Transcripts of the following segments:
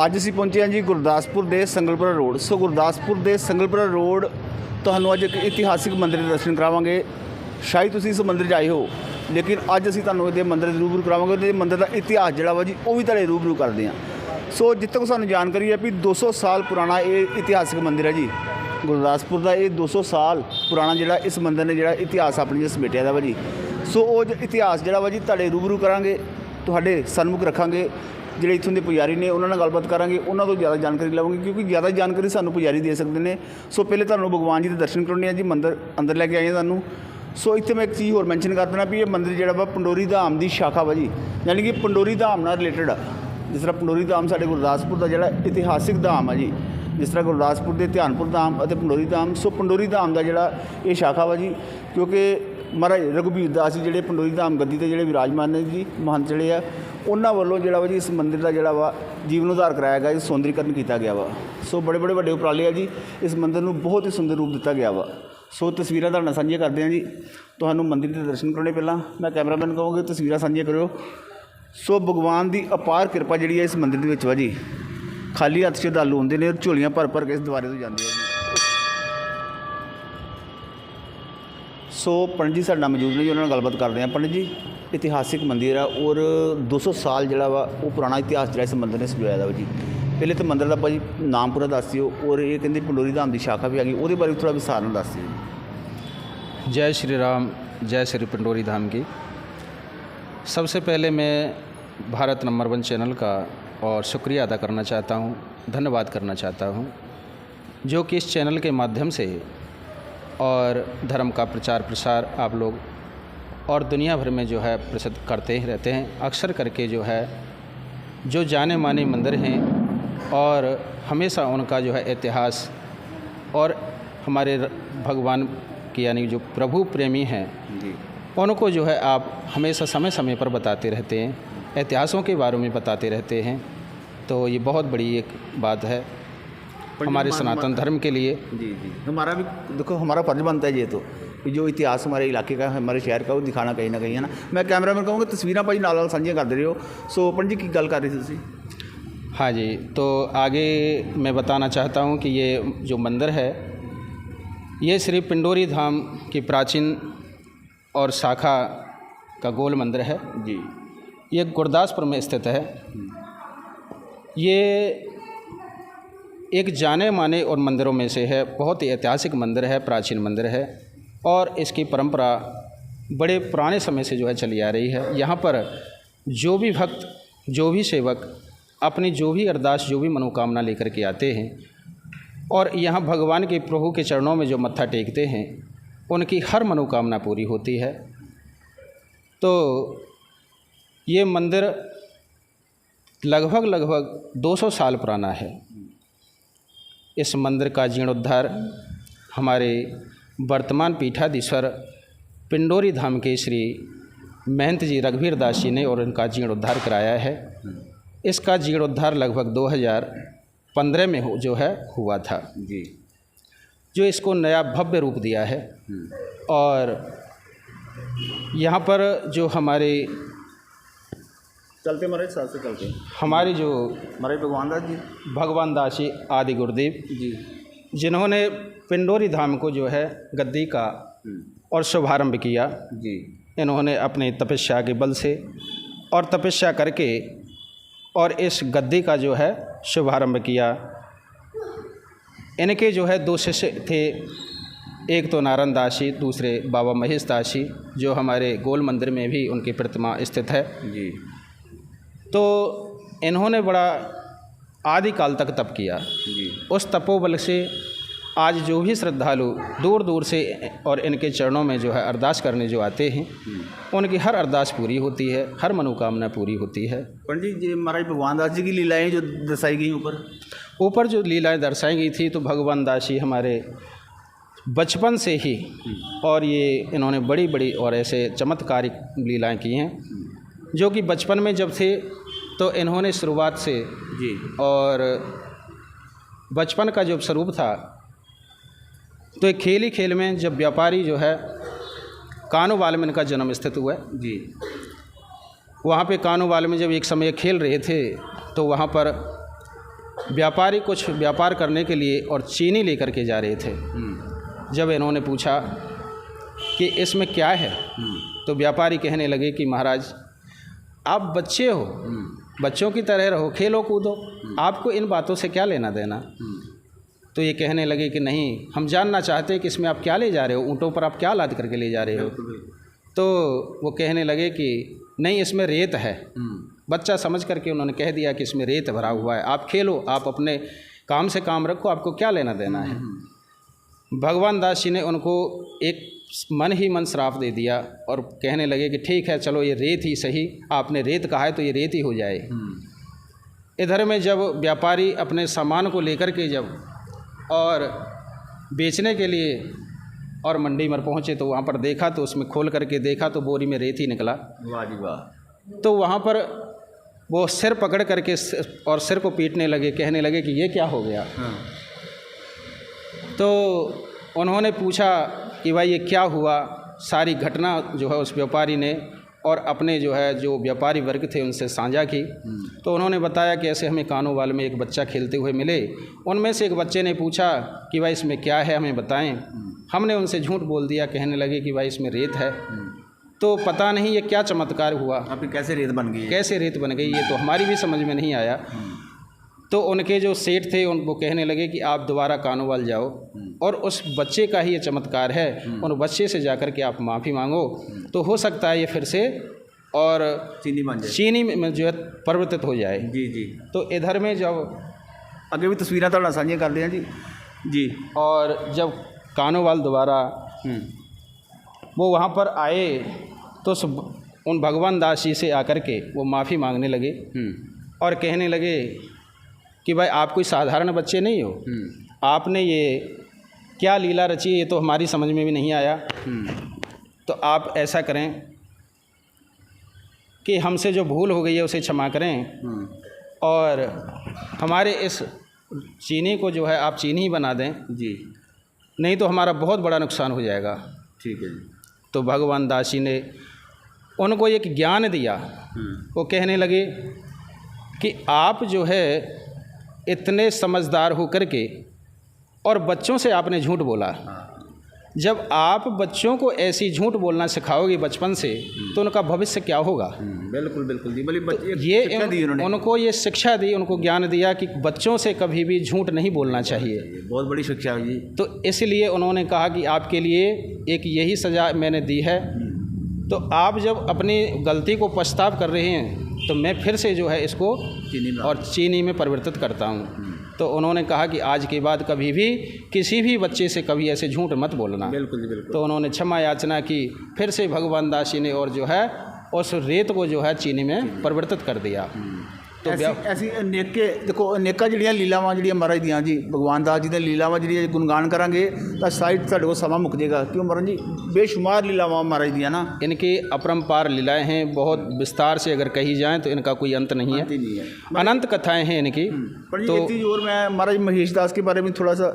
ਅੱਜ ਅਸੀਂ ਪਹੁੰਚੇ ਹਾਂ ਜੀ ਗੁਰਦਾਸਪੁਰ ਦੇ ਸੰਗਲਪੁਰਾ ਰੋਡ। ਸੋ ਗੁਰਦਾਸਪੁਰ ਦੇ ਸੰਗਲਪੁਰਾ ਰੋਡ ਤੁਹਾਨੂੰ ਅੱਜ ਇੱਕ ਇਤਿਹਾਸਿਕ ਮੰਦਿਰ ਦੇ ਦਰਸ਼ਨ ਕਰਾਵਾਂਗੇ। ਸ਼ਾਇਦ ਤੁਸੀਂ ਇਸ ਮੰਦਿਰ 'ਚ ਆਏ ਹੋ, ਲੇਕਿਨ ਅੱਜ ਅਸੀਂ ਤੁਹਾਨੂੰ ਇਹਦੇ ਮੰਦਿਰ ਦੇ ਰੂਬਰੂ ਕਰਾਵਾਂਗੇ। ਉਹਦੇ ਮੰਦਿਰ ਦਾ ਇਤਿਹਾਸ ਜਿਹੜਾ ਵਾ ਜੀ ਉਹ ਵੀ ਤੁਹਾਡੇ ਰੂਬਰੂ ਕਰਦੇ ਹਾਂ। ਸੋ ਜਿੱਥੇ ਤੱਕ ਸਾਨੂੰ ਜਾਣਕਾਰੀ ਹੈ ਵੀ 200 ਸਾਲ ਪੁਰਾਣਾ ਇਹ ਇਤਿਹਾਸਿਕ ਮੰਦਿਰ ਹੈ ਜੀ ਗੁਰਦਾਸਪੁਰ ਦਾ। ਇਹ 200 ਸਾਲ ਪੁਰਾਣਾ ਜਿਹੜਾ ਇਸ ਮੰਦਿਰ ਨੇ ਜਿਹੜਾ ਇਤਿਹਾਸ ਆਪਣੀ ਜਿਹਾ ਸਮੇਟਿਆ ਦਾ ਵਾ ਜੀ। ਸੋ ਉਹ ਇਤਿਹਾਸ ਜਿਹੜਾ ਵਾ ਜੀ ਤੁਹਾਡੇ ਰੂਬਰੂ ਕਰਾਂਗੇ, ਤੁਹਾਡੇ ਸਨਮੁਖ ਰੱਖਾਂਗੇ। ਜਿਹੜੇ ਇੱਥੋਂ ਦੇ ਪੁਜਾਰੀ ਨੇ ਉਹਨਾਂ ਨਾਲ ਗੱਲਬਾਤ ਕਰਾਂਗੇ, ਉਹਨਾਂ ਤੋਂ ਜ਼ਿਆਦਾ ਜਾਣਕਾਰੀ ਲਵਾਂਗੇ, ਕਿਉਂਕਿ ਜ਼ਿਆਦਾ ਜਾਣਕਾਰੀ ਸਾਨੂੰ ਪੁਜਾਰੀ ਦੇ ਸਕਦੇ ਨੇ। ਸੋ ਪਹਿਲੇ ਤੁਹਾਨੂੰ ਭਗਵਾਨ ਜੀ ਦੇ ਦਰਸ਼ਨ ਕਰਾਉਣੇ ਆ ਜੀ, ਮੰਦਿਰ ਅੰਦਰ ਲੈ ਕੇ ਆਏ ਹਾਂ ਤੁਹਾਨੂੰ। ਸੋ ਇੱਥੇ ਮੈਂ ਇੱਕ ਚੀਜ਼ ਹੋਰ ਮੈਂਸ਼ਨ ਕਰ ਦੇਣਾ ਵੀ ਇਹ ਮੰਦਿਰ ਜਿਹੜਾ ਵਾ ਪੰਡੋਰੀ ਧਾਮ ਦੀ ਸ਼ਾਖਾ ਵਾ ਜੀ, ਯਾਨੀ ਕਿ ਪੰਡੋਰੀ ਧਾਮ ਨਾਲ ਰਿਲੇਟਡ ਆ। ਜਿਸ ਤਰ੍ਹਾਂ ਪੰਡੋਰੀ ਧਾਮ ਸਾਡੇ ਗੁਰਦਾਸਪੁਰ ਦਾ ਜਿਹੜਾ ਇਤਿਹਾਸਿਕ ਧਾਮ ਆ ਜੀ, ਜਿਸ ਤਰ੍ਹਾਂ ਗੁਰਦਾਸਪੁਰ ਦੇ ਧਿਆਨਪੁਰ ਧਾਮ ਅਤੇ ਪੰਡੋਰੀ ਧਾਮ। ਸੋ ਪੰਡੋਰੀ ਧਾਮ ਦਾ ਜਿਹੜਾ ਇਹ ਸ਼ਾਖਾ ਵਾ ਜੀ, ਕਿਉਂਕਿ ਮਹਾਰਾਜ ਰਘੁਬੀਰ ਦਾਸ ਜੀ ਜਿਹੜੇ ਪੰਡੋਰੀ ਧਾਮ ਗੱਦੀ 'ਤੇ ਜਿਹੜੇ ਵਿਰਾਜਮਾਨ ਨੇ ਜੀ, ਮਹੰਤ ਜਿਹੜੇ ਆ, ਉਹਨਾਂ ਵੱਲੋਂ ਜਿਹੜਾ ਵਾ ਜੀ ਇਸ ਮੰਦਿਰ ਦਾ ਜਿਹੜਾ ਵਾ ਜੀਵਨ ਉਧਾਰ ਕਰਾਇਆ ਗਿਆ ਜੀ, ਸੌਂਦਰੀਕਰਨ ਕੀਤਾ ਗਿਆ ਵਾ। ਸੋ ਬੜੇ ਵੱਡੇ ਉਪਰਾਲੇ ਆ ਜੀ, ਇਸ ਮੰਦਿਰ ਨੂੰ ਬਹੁਤ ਹੀ ਸੁੰਦਰ ਰੂਪ ਦਿੱਤਾ ਗਿਆ ਵਾ। ਸੋ ਤਸਵੀਰਾਂ ਤੁਹਾਡੇ ਨਾਲ ਸਾਂਝੀਆਂ ਕਰਦੇ ਹਾਂ ਜੀ। ਤੁਹਾਨੂੰ ਮੰਦਿਰ ਦੇ ਦਰਸ਼ਨ ਕਰਾਉਣੇ, ਪਹਿਲਾਂ ਮੈਂ ਕੈਮਰਾਮੈਨ ਨੂੰ ਕਹਾਂਗਾ ਤਸਵੀਰਾਂ ਸਾਂਝੀਆਂ ਕਰਿਓ। ਸੋ ਭਗਵਾਨ ਦੀ ਅਪਾਰ ਕਿਰਪਾ ਜਿਹੜੀ ਹੈ ਇਸ ਮੰਦਿਰ ਦੇ ਵਿੱਚ ਵਾ ਜੀ। ਖਾਲੀ ਹੱਥ ਸ਼ਰਧਾਲੂ ਹੁੰਦੇ ਨੇ, ਝੋਲੀਆਂ ਭਰ ਕੇ ਇਸ ਦੁਆਰੇ ਤੋਂ ਜਾਂਦੇ ਆ ਜੀ। ਸੋ ਪੰਡਿਤ ਜੀ ਸਾਡੇ ਨਾਲ ਮੌਜੂਦ ਨੇ ਜੀ, ਉਹਨਾਂ ਨਾਲ ਗੱਲਬਾਤ ਕਰਦੇ ਹਾਂ। ਪੰਡਿਤ ਜੀ, ਇਤਿਹਾਸਿਕ ਮੰਦਿਰ ਆ ਔਰ 200 ਸਾਲ ਜਿਹੜਾ ਵਾ ਉਹ ਪੁਰਾਣਾ ਇਤਿਹਾਸ ਜਿਹੜਾ ਇਸ ਮੰਦਿਰ ਨੇ ਸੰਜੋਇਆ ਦਾ ਵਾ ਜੀ। ਪਹਿਲੇ ਤਾਂ ਮੰਦਿਰ ਦਾ ਭਾਜੀ ਨਾਮ ਪੂਰਾ ਦੱਸ ਦਿਓ, ਔਰ ਇਹ ਕਹਿੰਦੇ ਪੰਡੋਰੀ ਧਾਮ ਦੀ ਸ਼ਾਖਾ ਵੀ ਆ ਗਈ, ਉਹਦੇ ਬਾਰੇ ਥੋੜਾ ਵਿਸਥਾਰ ਨਾਲ ਦੱਸ ਦਿਓ। जय श्री राम, जय श्री पंडोरी धाम की। सबसे पहले मैं भारत नंबर 1 चैनल का और शुक्रिया अदा करना चाहता हूँ, धन्यवाद करना चाहता हूँ, जो कि इस चैनल के माध्यम से और धर्म का प्रचार प्रसार आप लोग और दुनिया भर में जो है प्रसिद्ध करते ही रहते हैं। अक्सर करके जो है जो जाने माने मंदिर हैं और हमेशा उनका जो है इतिहास और हमारे भगवान कि यानी जो प्रभु प्रेमी हैं जी, उनको जो है आप हमेशा समय समय पर बताते रहते हैं, इतिहासों के बारे में बताते रहते हैं। तो ये बहुत बड़ी एक बात है हमारे सनातन धर्म के लिए। जी जी, हमारा भी देखो, हमारा फर्ज बनता है ये तो कि जो इतिहास हमारे इलाके का, हमारे शहर का, वो दिखाना कहीं ना कहीं, है ना। मैं कैमरामैन कहूँगा तस्वीरें भाई नाल साझियाँ करते रहो। सो पंडित जी की गल कर रहे थे तुसीं? हाँ जी, तो आगे मैं बताना चाहता हूँ कि ये जो मंदिर है ये श्री पिंडोरी धाम की प्राचीन और शाखा का गोल मंदिर है जी। ये गुरदासपुर में स्थित है। ये एक जाने माने और मंदिरों में से है, बहुत ही ऐतिहासिक मंदिर है, प्राचीन मंदिर है और इसकी परंपरा बड़े पुराने समय से जो है चली आ रही है। यहाँ पर जो भी भक्त, जो भी सेवक अपनी जो भी अरदास, जो भी मनोकामना लेकर के आते हैं और यहाँ भगवान के प्रभु के चरणों में जो मत्था टेकते हैं, उनकी हर मनोकामना पूरी होती है। तो ये मंदिर लगभग 200 साल पुराना है। इस मंदिर का जीर्णोद्धार हमारे वर्तमान पीठाधीश्वर पिंडोरी धाम के श्री महंत जी रघुवीर दास जी ने और इनका जीर्णोद्धार कराया है। इसका जीर्णोद्धार लगभग 2015 में जो है हुआ था जी, जो इसको नया भव्य रूप दिया है। और यहाँ पर जो हमारे चलते हमारे साथ से चलते हमारे जो हमारे भगवान दास जी आदि गुरुदेव जी, जिन्होंने पिंडोरी धाम को जो है गद्दी का और शुभारंभ किया जी, इन्होंने अपने तपस्या के बल से और तपस्या करके और इस गद्दी का जो है शुभारंभ किया। इनके जो है 2 शिष्य थे, एक तो नारायण दास जी, दूसरे बाबा महेश दास जी, जो हमारे गोल मंदिर में भी उनकी प्रतिमा स्थित है जी। तो इन्होंने बड़ा आदिकाल तक तप किया जी। उस तपोबल से आज जो भी श्रद्धालु दूर दूर से और इनके चरणों में जो है अरदास करने जो आते हैं, उनकी हर अरदास पूरी होती है, हर मनोकामना पूरी होती है। पंडित जी, महाराज भगवान दास जी की लीलाएं जो दर्शाई गई ऊपर जो लीलाएं दर्शाई गई थी, तो भगवान दास जी हमारे बचपन से ही और ये इन्होंने बड़ी बड़ी और ऐसे चमत्कारिक लीलाएं की हैं, जो कि बचपन में जब थे तो इन्होंने शुरुआत से जी, और बचपन का जो स्वरूप था, तो एक खेल ही खेल में जब व्यापारी जो है कानोवाल में इनका जन्म स्थित हुआ जी, वहाँ पे कानोवाल में जब एक समय खेल रहे थे, तो वहाँ पर व्यापारी कुछ व्यापार करने के लिए और चीनी लेकर के जा रहे थे। जब इन्होंने पूछा कि इसमें क्या है, तो व्यापारी कहने लगे कि महाराज आप बच्चे हो, बच्चों की तरह रहो, खेलो कूदो, आपको इन बातों से क्या लेना देना। तो ये कहने लगे कि नहीं, हम जानना चाहते हैं कि इसमें आप क्या ले जा रहे हो, ऊँटों पर आप क्या लाद करके ले जा रहे हो। तो वो कहने लगे कि नहीं, इसमें रेत है। बच्चा समझ करके उन्होंने कह दिया कि इसमें रेत भरा हुआ है, आप खेलो, आप अपने काम से काम रखो, आपको क्या लेना देना है। भगवान दास जी ने उनको एक मन ही मन श्राप दे दिया और कहने लगे कि ठीक है, चलो ये रेत ही सही, आपने रेत कहा है तो ये रेत ही हो जाए। इधर में जब व्यापारी अपने सामान को लेकर के जब और बेचने के लिए और मंडी में पहुँचे तो वहाँ पर देखा, तो उसमें खोल करके देखा तो बोरी में रेत ही निकला। वाह जी वाह। तो वहाँ पर वो सिर पकड़ करके और सिर को पीटने लगे, कहने लगे कि ये क्या हो गया। तो उन्होंने पूछा कि भाई ये क्या हुआ। सारी घटना जो है उस व्यापारी ने और अपने जो व्यापारी वर्ग थे उनसे साझा की। तो उन्होंने बताया कि ऐसे हमें कानोवाल में एक बच्चा खेलते हुए मिले, उनमें से एक बच्चे ने पूछा कि भाई इसमें क्या है, हमें बताएं। हमने उनसे झूठ बोल दिया, कहने लगे कि भाई इसमें रेत है। तो पता नहीं ये क्या चमत्कार हुआ, आपकी कैसे रेत बन गई, कैसे रेत बन गई, ये तो हमारी भी समझ में नहीं आया। तो उनके जो सेठ थे उनको कहने लगे कि आप दोबारा कानोवाल जाओ और उस बच्चे का ही ये चमत्कार है, उन बच्चे से जाकर के आप माफ़ी मांगो, तो हो सकता है ये फिर से और चीनी बन जाए, चीनी में जो है परिवर्तित हो जाए। जी जी। तो इधर में जब अगे भी तस्वीरें तो साझियाँ करते हैं जी जी। और जब कानोवाल दोबारा वो वहाँ पर आए तो उन भगवान दास जी से आकर के वो माफ़ी मांगने लगे और कहने लगे कि भाई आप कोई साधारण बच्चे नहीं हो, आपने ये क्या लीला रची, ये तो हमारी समझ में भी नहीं आया। तो आप ऐसा करें कि हमसे जो भूल हो गई है उसे क्षमा करें और हमारे इस चीनी को जो है आप चीनी ही बना दें जी, नहीं तो हमारा बहुत बड़ा नुकसान हो जाएगा। ठीक है जी। तो भगवान दास जी ने उनको एक ज्ञान दिया। वो कहने लगे कि आप जो है इतने समझदार होकर के और बच्चों से आपने झूठ बोला। जब आप बच्चों को ऐसी झूठ बोलना सिखाओगे बचपन से तो उनका भविष्य क्या होगा। बिल्कुल बिल्कुल जी। बोलिए ये उनको ये शिक्षा दी, उनको ज्ञान दिया कि बच्चों से कभी भी झूठ नहीं बोलना चाहिए। बहुत बड़ी शिक्षा है जी। तो इसलिए उन्होंने कहा कि आपके लिए एक यही सज़ा मैंने दी है, तो आप जब अपनी गलती को पछताव कर रहे हैं तो मैं फिर से जो है इसको चीनी में परिवर्तित करता हूँ। तो उन्होंने कहा कि आज के बाद कभी भी किसी भी बच्चे से कभी ऐसे झूठ मत बोलना। बिल्कुल जी बिल्कुल। तो उन्होंने क्षमा याचना की, फिर से भगवान दास जी ने और जो है उस रेत को जो है चीनी में परिवर्तित कर दिया। तो ऐसी नेके देखो अनेका ਜਿਹੜੀਆਂ ਲੀਲਾਵਾਂ ਜਿਹੜੀਆਂ ਮਹਾਰਾਜ ਦੀਆਂ ਜੀ, ਭਗਵਾਨ ਦਾਸ ਜੀ ਦੀਆਂ ਲੀਲਾਵਾਂ ਜਿਹੜੀਆਂ ਗੁਣਗਾਨ ਕਰਾਂਗੇ ਤਾਂ ਸਾਈਡ ਸਾਡੇ ਕੋਲ ਸਮਾਂ ਮੁੱਕ ਜਾਏਗਾ। क्यों महाराज जी बेशुमार लीलावां महाराज दिया ना, इनकी अपरंपार लीलाएं हैं, बहुत विस्तार से अगर कही जाएं तो इनका कोई अंत नहीं है, अनंत कथाएं हैं इनकी। तो एक चीज़ और मैं महाराज महेश दास के बारे में थोड़ा सा,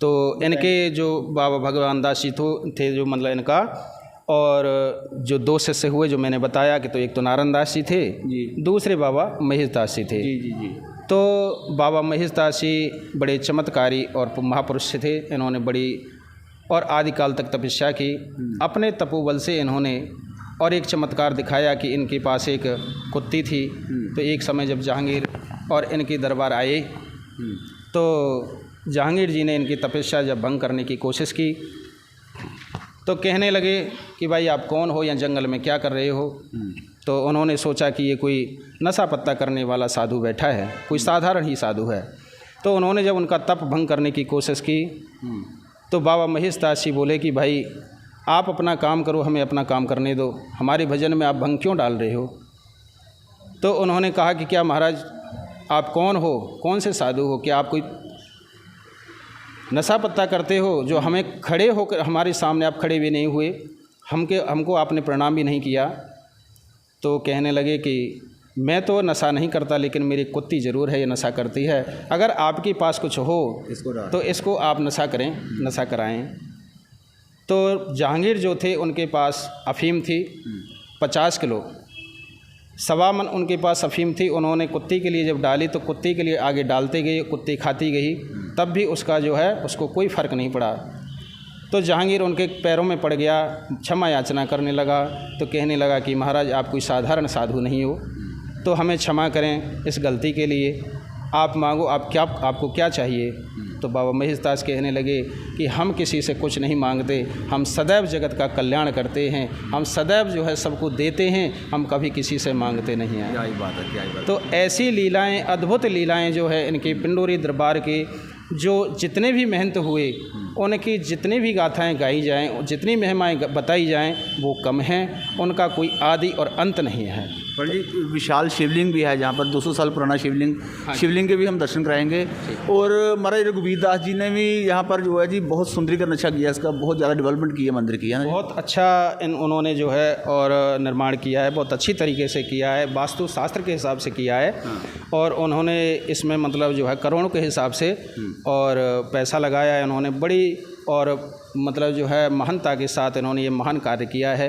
तो इनके जो बाबा भगवान दास जी थे जो मतलब इनका और जो दो शिष्य हुए जो मैंने बताया कि तो एक तो नारायण दास जी थे जी, दूसरे बाबा महेश दास जी थे। जी जी जी। तो बाबा महेश दास जी बड़े चमत्कारी और महापुरुष थे। इन्होंने बड़ी और आदिकाल तक तपस्या की। अपने तपोबल से इन्होंने और एक चमत्कार दिखाया कि इनके पास एक कुत्ती थी। तो एक समय जब जहांगीर और इनके दरबार आए तो जहांगीर जी ने इनकी तपस्या जब भंग करने की कोशिश की तो कहने लगे कि भाई आप कौन हो या जंगल में क्या कर रहे हो। तो उन्होंने सोचा कि ये कोई नशा पत्ता करने वाला साधु बैठा है, कोई साधारण ही साधु है। तो उन्होंने जब उनका तप भंग करने की कोशिश की तो बाबा महेश दास जी बोले कि भाई आप अपना काम करो, हमें अपना काम करने दो, हमारे भजन में आप भंग क्यों डाल रहे हो। तो उन्होंने कहा कि क्या महाराज आप कौन हो, कौन से साधु हो, क्या आप कोई नशा पत्ता करते हो जो हमें खड़े होकर हमारे सामने आप खड़े भी नहीं हुए, हमको आपने प्रणाम भी नहीं किया। तो कहने लगे कि मैं तो नशा नहीं करता लेकिन मेरी कुत्ती ज़रूर है, ये नशा करती है, अगर आपके पास कुछ हो तो इसको आप नशा करें, नशा कराएं। तो जहांगीर जो थे उनके पास अफीम थी 50 किलो, सवा मन उनके पास अफीम थी। उन्होंने कुत्ती के लिए जब डाली तो कुत्ती के लिए आगे डालते गए, कुत्ती खाती गई, तब भी उसका जो है उसको कोई फ़र्क नहीं पड़ा। तो जहांगीर उनके पैरों में पड़ गया, क्षमा याचना करने लगा। तो कहने लगा कि महाराज आप कोई साधारण साधु नहीं हो, तो हमें क्षमा करें इस गलती के लिए, आप मांगो, आपको क्या चाहिए। तो बाबा महेशदास कहने लगे कि हम किसी से कुछ नहीं मांगते, हम सदैव जगत का कल्याण करते हैं, हम सदैव जो है सबको देते हैं, हम कभी किसी से मांगते नहीं हैं। क्या ही बात है, क्या ही बात है। तो ऐसी लीलाएं, अद्भुत लीलाएं जो है इनके पिंडोरी दरबार के, जो जितने भी महंत हुए उनकी जितनी भी गाथाएं गाई जाएं, जितनी महिमाएं बताई जाएं, वो कम हैं, उनका कोई आदि और अंत नहीं है। पर जी विशाल शिवलिंग भी है जहाँ पर 200 साल पुराना शिवलिंग, शिवलिंग के भी हम दर्शन कराएंगे। और महाराज रघुवीर दास जी ने भी यहाँ पर जो है जी बहुत सुंदरीकरण अच्छा किया, इसका बहुत ज़्यादा डेवलपमेंट किया मंदिर की, है ना। बहुत अच्छा उन्होंने जो है और निर्माण किया है, बहुत अच्छी तरीके से किया है, वास्तु शास्त्र के हिसाब से किया है। और उन्होंने इसमें मतलब जो है करोड़ों के हिसाब से और पैसा लगाया है उन्होंने, बड़ी और मतलब जो है महानता के साथ इन्होंने ये महान कार्य किया है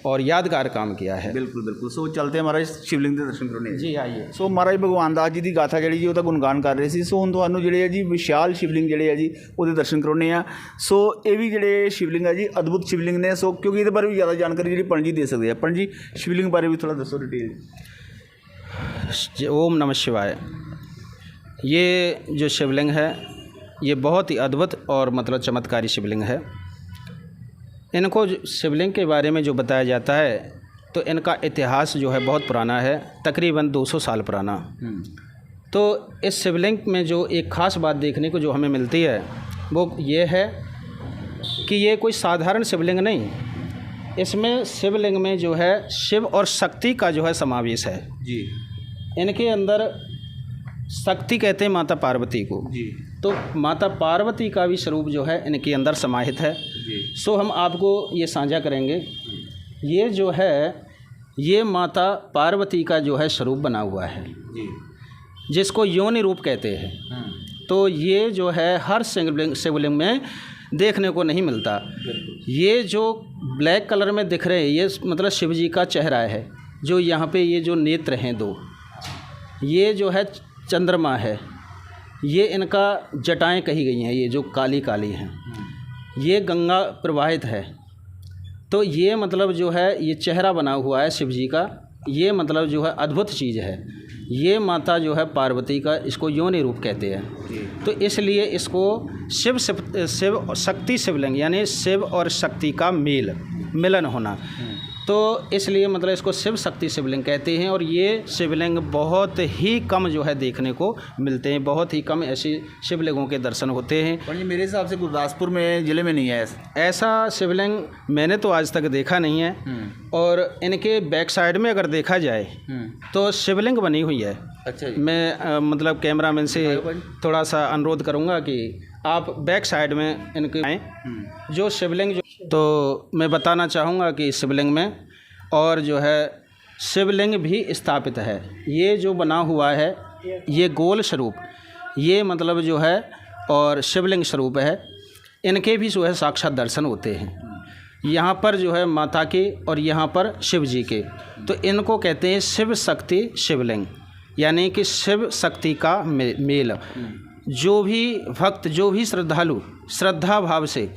और यादगार काम किया है। बिल्कुल बिल्कुल। सो चलते हैं महाराज शिवलिंग के दर्शन करने जी आइए। सो महाराज भगवान दास जी की गाथा जी वो गुणगान कर रहे थे। सो हम ਤੁਹਾਨੂੰ ਜਿਹੜੇ ਹੈ ਜੀ ਵਿਸ਼ਾਲ शिवलिंग ਜਿਹੜੇ ਹੈ ਜੀ ਉਹਦੇ ਦਰਸ਼ਨ ਕਰਾਉਣੇ ਆ। ਸੋ ਇਹ ਵੀ ਜਿਹੜੇ शिवलिंग ਹੈ ਜੀ ਅਦਭੁਤ शिवलिंग ਨੇ। ਸੋ ਕਿਉਂਕਿ ਇਹਦੇ ਬਾਰੇ ਵੀ ਜ਼ਿਆਦਾ ਜਾਣਕਾਰੀ ਜਿਹੜੀ ਪੰਡਿਤ ਜੀ ਦੇ ਸਕਦੇ ਆ। पंडित जी शिवलिंग ਬਾਰੇ ਵੀ ਥੋੜਾ ਦੱਸੋ डिटेल। ओम नमः शिवाय। ये जो शिवलिंग है ये बहुत ही अद्भुत और मतलब चमत्कारी शिवलिंग है। इनको शिवलिंग के बारे में जो बताया जाता है तो इनका इतिहास जो है बहुत पुराना है, तकरीबन 200 साल पुराना। तो इस शिवलिंग में जो एक ख़ास बात देखने को जो हमें मिलती है वो ये है कि ये कोई साधारण शिवलिंग नहीं, इसमें शिवलिंग में जो है शिव और शक्ति का जो है समावेश है जी। इनके अंदर शक्ति कहते हैं माता पार्वती को जी। तो माता पार्वती का भी स्वरूप जो है इनके अंदर समाहित है जी। सो हम आपको ये साझा करेंगे। ये जो है ये माता पार्वती का जो है स्वरूप बना हुआ है जी, जिसको योनि रूप कहते हैं। तो ये जो है हर शिवलिंग में देखने को नहीं मिलता। ये जो ब्लैक कलर में दिख रहे हैं ये मतलब शिव जी का चेहरा है। जो यहाँ पे ये जो नेत्र हैं दो, ये जो है चंद्रमा है, ये इनका जटाएं कही गई हैं, ये जो काली काली हैं, ये गंगा प्रवाहित है। तो ये मतलब जो है ये चेहरा बना हुआ है शिव जी का, ये मतलब जो है अद्भुत चीज़ है। ये माता जो है पार्वती का इसको योनि रूप कहते हैं। तो इसलिए इसको शिव शक्ति शिवलिंग यानी शिव और शक्ति का मिलन होना, तो इसलिए मतलब इसको शिव शक्ति शिवलिंग कहते हैं। और ये शिवलिंग बहुत ही कम जो है देखने को मिलते हैं, बहुत ही कम ऐसी शिवलिंगों के दर्शन होते हैं। और ये मेरे हिसाब से गुरदासपुर में ज़िले में नहीं है ऐसा शिवलिंग, मैंने तो आज तक देखा नहीं है। और इनके बैक साइड में अगर देखा जाए तो शिवलिंग बनी हुई है। अच्छा जी। मैं मतलब कैमरामैन से थोड़ा सा अनुरोध करूँगा कि आप बैक साइड में इनके आएँ जो शिवलिंग जो, तो मैं बताना चाहूँगा कि शिवलिंग में और जो है शिवलिंग भी स्थापित है। ये जो बना हुआ है ये गोल स्वरूप, ये मतलब जो है और शिवलिंग स्वरूप है। इनके भी जो है साक्षात दर्शन होते हैं यहाँ पर जो है माता के और यहाँ पर शिव जी के। तो इनको कहते हैं शिव शक्ति शिवलिंग, यानी कि शिव शक्ति का मेल। जो भी भक्त, जो भी श्रद्धालु श्रद्धा भाव से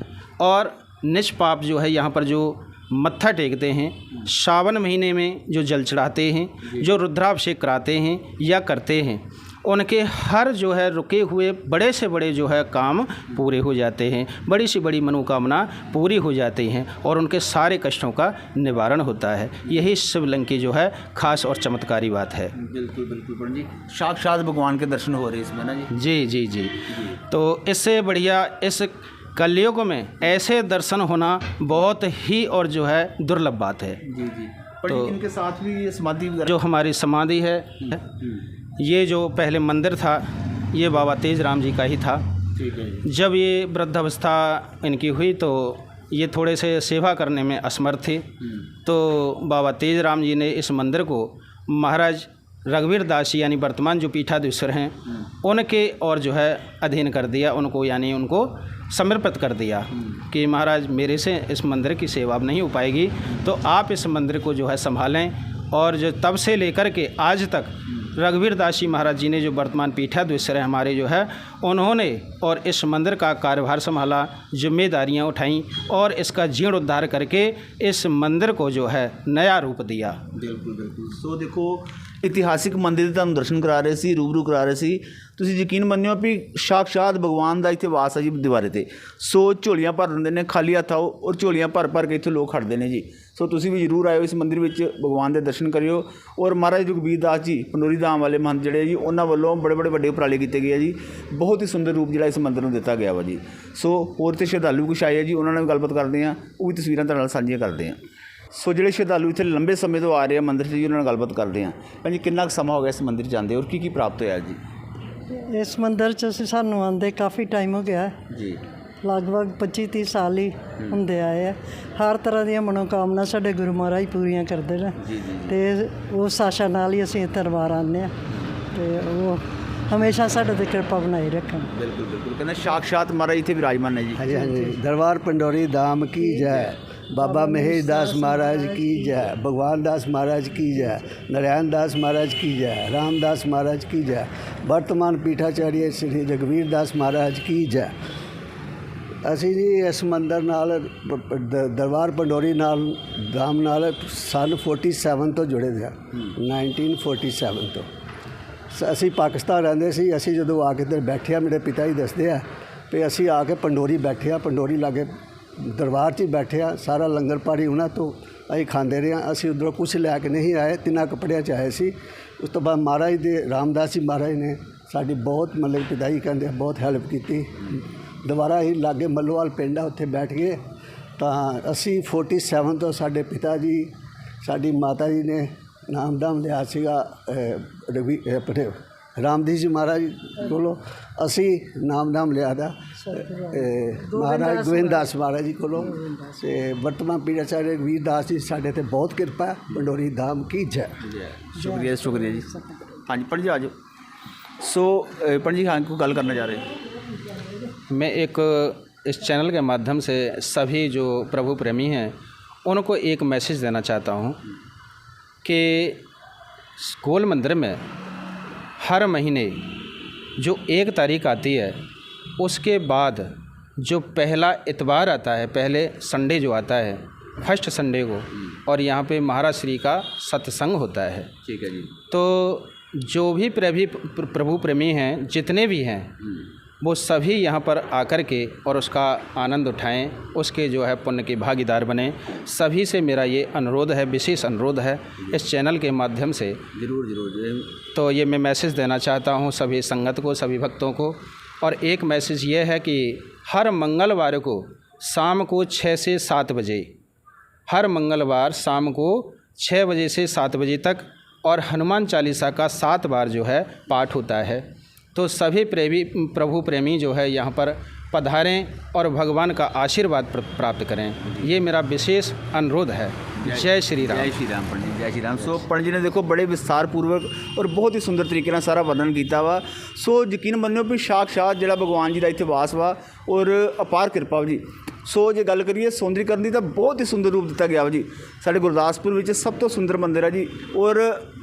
और निष्पाप जो है यहाँ पर जो मत्था टेकते हैं, सावन महीने में जो जल चढ़ाते हैं, जो रुद्राभिषेक कराते हैं या करते हैं, उनके हर जो है रुके हुए बड़े से बड़े जो है काम पूरे हो जाते हैं, बड़ी से बड़ी मनोकामना पूरी हो जाती हैं और उनके सारे कष्टों का निवारण होता है। यही शिवलिंग की जो है खास और चमत्कारी बात है। बिल्कुल बिल्कुल पंडित जी, साक्षात भगवान के दर्शन हो रहे हैं इसमें ना जी। जी जी जी। तो इससे बढ़िया इस कलयुग में ऐसे दर्शन होना बहुत ही और जो है दुर्लभ बात है। जी जी। तो इनके साथ भी समाधि जो हमारी समाधि है, ये जो पहले मंदिर था ये बाबा तेज राम जी का ही था। ठीक है। जब ये वृद्धावस्था इनकी हुई तो ये थोड़े से सेवा करने में असमर्थ थे, तो बाबा तेज राम जी ने इस मंदिर को महाराज रघुवीर दास जी यानी वर्तमान जो पीठाधीश्वर हैं उनके और जो है अधीन कर दिया, उनको यानी उनको समर्पित कर दिया कि महाराज मेरे से इस मंदिर की सेवा अब नहीं हो पाएगी, तो आप इस मंदिर को जो है संभालें और जो तब से लेकर के आज तक रघुवीर दास जी महाराज जी ने जो वर्तमान पीठाधीश्वर है हमारे जो है, उन्होंने और इस मंदिर का कार्यभार संभाला, जिम्मेदारियां उठाईं और इसका जीर्णोद्धार करके इस मंदिर को जो है नया रूप दिया। बिल्कुल बिल्कुल। सो देखो ਇਤਿਹਾਸਿਕ ਮੰਦਿਰ ਦੇ ਤੁਹਾਨੂੰ ਦਰਸ਼ਨ ਕਰਾ ਰਹੇ ਸੀ, ਰੂਬਰੂ ਕਰਾ ਰਹੇ ਸੀ। ਤੁਸੀਂ ਯਕੀਨ ਮੰਨਿਓ ਵੀ ਸਾਖਸ਼ਾਤ ਭਗਵਾਨ ਦਾ ਇੱਥੇ ਵਾਸ ਹੈ ਜੀ ਦੀਵਾਰੇ 'ਤੇ। ਸੋ ਝੋਲੀਆਂ ਭਰ ਦਿੰਦੇ ਨੇ, ਖਾਲੀ ਹੱਥ ਆਓ ਔਰ ਝੋਲੀਆਂ ਭਰ ਭਰ ਕੇ ਇੱਥੇ ਲੋਕ ਖੜਦੇ ਨੇ ਜੀ। ਸੋ ਤੁਸੀਂ ਵੀ ਜ਼ਰੂਰ ਆਇਓ ਇਸ ਮੰਦਿਰ ਵਿੱਚ, ਭਗਵਾਨ ਦੇ ਦਰਸ਼ਨ ਕਰਿਓ। ਔਰ ਮਹਾਰਾਜ ਰਘਬੀਰ ਦਾਸ ਜੀ ਪੰਡੋਰੀ ਧਾਮ ਵਾਲੇ ਮਹੰਤ ਜਿਹੜੇ ਜੀ, ਉਹਨਾਂ ਵੱਲੋਂ ਬੜੇ ਵੱਡੇ ਉਪਰਾਲੇ ਕੀਤੇ ਗਏ ਆ ਜੀ। ਬਹੁਤ ਹੀ ਸੁੰਦਰ ਰੂਪ ਜਿਹੜਾ ਇਸ ਮੰਦਿਰ ਨੂੰ ਦਿੱਤਾ ਗਿਆ ਵਾ ਜੀ। ਸੋ ਹੋਰ ਤੇ ਸ਼ਰਧਾਲੂ ਕੁਛ ਆਏ ਆ ਜੀ, ਉਹਨਾਂ ਨਾਲ ਵੀ ਗੱਲਬਾਤ ਕਰਦੇ ਹਾਂ, ਉਹ ਵੀ ਤਸਵੀਰਾਂ ਤੁਹਾਡੇ ਨਾਲ ਸਾਂਝੀਆਂ ਕਰਦੇ ਹਾਂ। ਸੋ ਜਿਹੜੇ ਸ਼ਰਧਾਲੂ ਇੱਥੇ ਲੰਬੇ ਸਮੇਂ ਤੋਂ ਆ ਰਹੇ ਆ ਮੰਦਿਰ 'ਚ ਜੀ, ਉਹਨਾਂ ਨਾਲ ਗੱਲਬਾਤ ਕਰਦੇ ਹਾਂ। ਭੈਣ ਜੀ ਕਿੰਨਾ ਕੁ ਸਮਾਂ ਹੋ ਗਿਆ ਇਸ ਮੰਦਿਰ 'ਚ ਜਾਂਦੇ ਔਰ ਕੀ ਪ੍ਰਾਪਤ ਹੋਇਆ ਜੀ? ਇਸ ਮੰਦਿਰ 'ਚ ਸਾਨੂੰ ਆਉਂਦੇ ਕਾਫੀ ਟਾਈਮ ਹੋ ਗਿਆ ਜੀ। ਲਗਭਗ 25-30 ਸਾਲ ਹੀ ਹੁੰਦੇ ਆਏ ਆ। ਹਰ ਤਰ੍ਹਾਂ ਦੀਆਂ ਮਨੋਕਾਮਨਾ ਸਾਡੇ ਗੁਰੂ ਮਹਾਰਾਜ ਪੂਰੀਆਂ ਕਰਦੇ ਨੇ ਅਤੇ ਉਸ ਆਸ਼ਾ ਨਾਲ ਹੀ ਅਸੀਂ ਦਰਬਾਰ ਆਉਂਦੇ ਹਾਂ ਅਤੇ ਉਹ ਹਮੇਸ਼ਾ ਸਾਡੇ 'ਤੇ ਕਿਰਪਾ ਬਣਾਈ ਰੱਖਣ। ਬਿਲਕੁਲ ਬਿਲकुल। ਕਹਿੰਦਾ ਸਾਖਸ਼ਾਤ ਮਹਾਰਾਜ ਇੱਥੇ ਵਿਰਾਜਮਾਨ ਹੈ ਜੀ। हाँ जी हाँ जी। दरबार पंडोरी धाम की जय, बाबा महेश दास महाराज की जय, भगवान दास महाराज की जय, नारायण दास महाराज की जय, रामदास महाराज की जय, वर्तमान पीठाचार्य श्री रघुवीर दास महाराज की जय। ਅਸੀਂ ਜੀ ਇਸ ਮੰਦਰ ਨਾਲ ਦਰਬਾਰ ਪੰਡੋਰੀ ਨਾਲ ਧਾਮ ਨਾਲ ਸਨ 47 ਤੋਂ ਜੁੜੇ ਦੇ ਹਾਂ। 1947 ਤੋਂ ਅਸੀਂ ਪਾਕਿਸਤਾਨ ਰਹਿੰਦੇ ਸੀ। ਅਸੀਂ ਜਦੋਂ ਆ ਕੇ ਇੱਧਰ ਬੈਠੇ, ਮੇਰੇ ਪਿਤਾ ਜੀ ਦੱਸਦੇ ਆ ਵੀ ਅਸੀਂ ਆ ਕੇ ਪੰਡੋਰੀ ਬੈਠੇ ਆ, ਪੰਡੋਰੀ ਲਾਗੇ ਦਰਬਾਰ 'ਚ ਹੀ ਬੈਠੇ ਆ। ਸਾਰਾ ਲੰਗਰ ਪਾਣੀ ਉਹਨਾਂ ਤੋਂ ਅਸੀਂ ਖਾਂਦੇ ਰਹੇ ਹਾਂ। ਅਸੀਂ ਉੱਧਰੋਂ ਕੁਛ ਲੈ ਕੇ ਨਹੀਂ ਆਏ, 3 ਕੱਪੜਿਆਂ 'ਚ ਆਏ ਸੀ। ਉਸ ਤੋਂ ਬਾਅਦ ਮਹਾਰਾਜ ਦੇ ਰਾਮਦਾਸ ਜੀ ਮਹਾਰਾਜ ਨੇ ਸਾਡੀ ਬਹੁਤ ਮਤਲਬ ਪਿਤਾ ਜੀ ਕਹਿੰਦੇ ਬਹੁਤ ਹੈਲਪ ਕੀਤੀ। ਦੁਬਾਰਾ ਹੀ ਲਾਗੇ ਮੱਲੋਵਾਲ ਪਿੰਡ ਆ, ਉੱਥੇ ਬੈਠ ਗਏ ਤਾਂ ਅਸੀਂ 47 ਤੋਂ ਸਾਡੇ ਪਿਤਾ ਜੀ ਸਾਡੀ ਮਾਤਾ ਜੀ ਨੇ ਨਾਮਦਾਮ ਲਿਆ ਸੀਗਾ ਆਪਣੇ ਰਾਮਦੀਸ ਜੀ ਮਹਾਰਾਜ ਕੋਲੋਂ। ਅਸੀਂ ਨਾਮਦਾਮ ਲਿਆ ਦਾ ਮਹਾਰਾਜ ਗੋਬਿੰਦ ਦਾਸ ਮਹਾਰਾਜ ਜੀ ਕੋਲੋਂ। ਅਤੇ ਵਰਤਮਾਨ ਪੀੜਾਚਾਰਿਆ ਰਘਬੀਰ ਦਾਸ ਜੀ ਸਾਡੇ 'ਤੇ ਬਹੁਤ ਕਿਰਪਾ ਹੈ। ਪੰਡੋਰੀ ਧਾਮ ਕੀ ਜੈ। ਸ਼ੁਕਰੀਆ ਸ਼ੁਕਰੀਆ ਜੀ। ਹਾਂਜੀ ਪੰਡਿਤ ਜੀ ਆ ਜਾਓ। ਸੋ पंडित जी हाँ को गल करना चाह रहे? मैं एक इस चैनल के माध्यम से सभी जो प्रभु प्रेमी हैं उनको एक मैसेज देना चाहता हूँ कि गोल मंदिर में हर महीने जो 1 तारीख आती है, उसके बाद जो पहला इतवार आता है, पहले संडे जो आता है, फर्स्ट संडे को, और यहाँ पे महाराज श्री का सत्संग होता है। ठीक है जी। तो जो भी प्रभु प्रेमी हैं, जितने भी हैं, वो सभी यहाँ पर आकर के और उसका आनंद उठाएं, उसके जो है पुण्य के भागीदार बने। सभी से मेरा ये अनुरोध है, विशेष अनुरोध है इस चैनल के माध्यम से। ज़रूर ज़रूर। तो ये मैं मैसेज देना चाहता हूँ सभी संगत को, सभी भक्तों को। और एक मैसेज ये है कि हर मंगलवार को शाम को 6 से 7 बजे, हर मंगलवार शाम को 6 बजे से 7 बजे तक, और हनुमान चालीसा का 7 बार जो है पाठ होता है। तो सभी प्रभु प्रेमी जो है यहाँ पर पधारें और भगवान का आशीर्वाद प्राप्त करें, ये मेरा विशेष अनुरोध है। जय श्री राम। जय श्री राम पंडित जी, जय श्री राम। सो पंडित जी ने देखो बड़े विस्तार पूर्वक और बहुत ही सुंदर तरीके ਨਾਲ ਸਾਰਾ ਵਰਣਨ ਕੀਤਾ ਵਾ। ਸੋ ਯਕੀਨ ਮੰਨਿਓ ਵੀ ਸਾਖਸ਼ਾਤ ਜਿਹੜਾ ਭਗਵਾਨ ਜੀ ਦਾ ਇੱਥੇ ਵਾਸ ਵਾ ਔਰ ਅਪਾਰ ਕਿਰਪਾ ਵਾ ਜੀ। ਸੋ ਜੇ ਗੱਲ ਕਰੀਏ ਸੌਂਦਰੀਕਰਨ ਦੀ ਤਾਂ ਬਹੁਤ ਹੀ ਸੁੰਦਰ ਰੂਪ ਦਿੱਤਾ ਗਿਆ ਵਾ ਜੀ। ਸਾਡੇ ਗੁਰਦਾਸਪੁਰ ਵਿੱਚ ਸਭ ਤੋਂ ਸੁੰਦਰ ਮੰਦਿਰ ਹੈ ਜੀ ਔਰ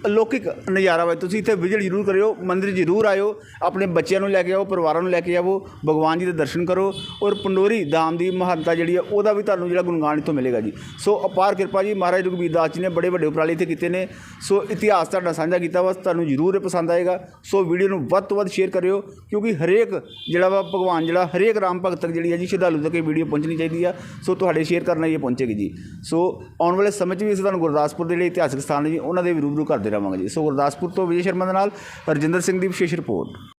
ਅਲੌਕਿਕ ਨਜ਼ਾਰਾ ਵਾ। ਤੁਸੀਂ ਇੱਥੇ ਵਿਜ਼ਿਟ ਜ਼ਰੂਰ ਕਰਿਓ, ਮੰਦਿਰ ਜ਼ਰੂਰ ਆਇਓ, ਆਪਣੇ ਬੱਚਿਆਂ ਨੂੰ ਲੈ ਕੇ ਆਓ, ਪਰਿਵਾਰਾਂ ਨੂੰ ਲੈ ਕੇ ਆਵੋ, ਭਗਵਾਨ ਜੀ ਦੇ ਦਰਸ਼ਨ ਕਰੋ ਔਰ ਪੰਡੋਰੀ ਧਾਮ ਦੀ ਮਹਾਨਤਾ ਜਿਹੜੀ ਹੈ ਉਹਦਾ ਵੀ ਤੁਹਾਨੂੰ ਜਿਹੜਾ ਗੁਣਗਾਨ ਇੱਥੋਂ ਮਿਲੇਗਾ ਜੀ। ਸੋ ਅਪਾਰ ਕਿਰਪਾ ਜੀ। ਮਹਾਰਾਜ ਰਘਬੀਰ ਦਾਸ ਜੀ ਨੇ ਬੜੇ ਵੱਡੇ ਉਪਰਾਲੇ ਇੱਥੇ ਕੀਤੇ ਨੇ। ਸੋ ਇਤਿਹਾਸ ਤੁਹਾਡਾ ਸਾਂਝਾ ਕੀਤਾ ਵਾ, ਤੁਹਾਨੂੰ ਜ਼ਰੂਰ ਇਹ ਪਸੰਦ ਆਏਗਾ। ਸੋ ਵੀਡੀਓ ਨੂੰ ਵੱਧ ਤੋਂ ਵੱਧ ਸ਼ੇਅਰ ਕਰਿਓ, ਕਿਉਂਕਿ ਹਰੇਕ ਜਿਹੜਾ ਵਾ ਭਗਵਾਨ ਜਿਹੜਾ ਹਰੇਕ ਰਾਮ ਭਗਤ ਤੱਕ ਜਿਹੜੀ ਹੈ ਜੀ ਸ਼ਰਧਾਲੂ ਤੱਕ ਇਹ ਵੀਡੀਓ ਪਹੁੰਚਣੀ ਚਾਹੀਦੀ ਆ। ਸੋ ਤੁਹਾਡੇ ਸ਼ੇਅਰ ਕਰਨਾ ਇਹ ਪਹੁੰਚੇਗੀ ਜੀ। ਸੋ ਆਉਣ ਵਾਲੇ ਸਮੇਂ 'ਚ ਵੀ ਅਸੀਂ ਤੁਹਾਨੂੰ ਗੁਰਦਾਸਪੁਰ ਦੇ ਜਿਹੜੇ ਇਤਿਹਾਸਕ ਸਥਾਨ ਨੇ ਜੀ ਉਹਨਾਂ ਦੇ ਵੀ ਰੂਬਰੂ ਕਰਦੇ ਰਹਾਂਗੇ ਜੀ। ਸੋ ਗੁਰਦਾਸਪੁਰ ਤੋਂ ਵਿਜੇ ਸ਼ਰਮਾ ਦੇ ਨਾਲ ਹਰਜਿੰਦਰ ਸਿੰਘ ਦੀ ਵਿਸ਼ੇਸ਼ ਰਿਪੋਰਟ।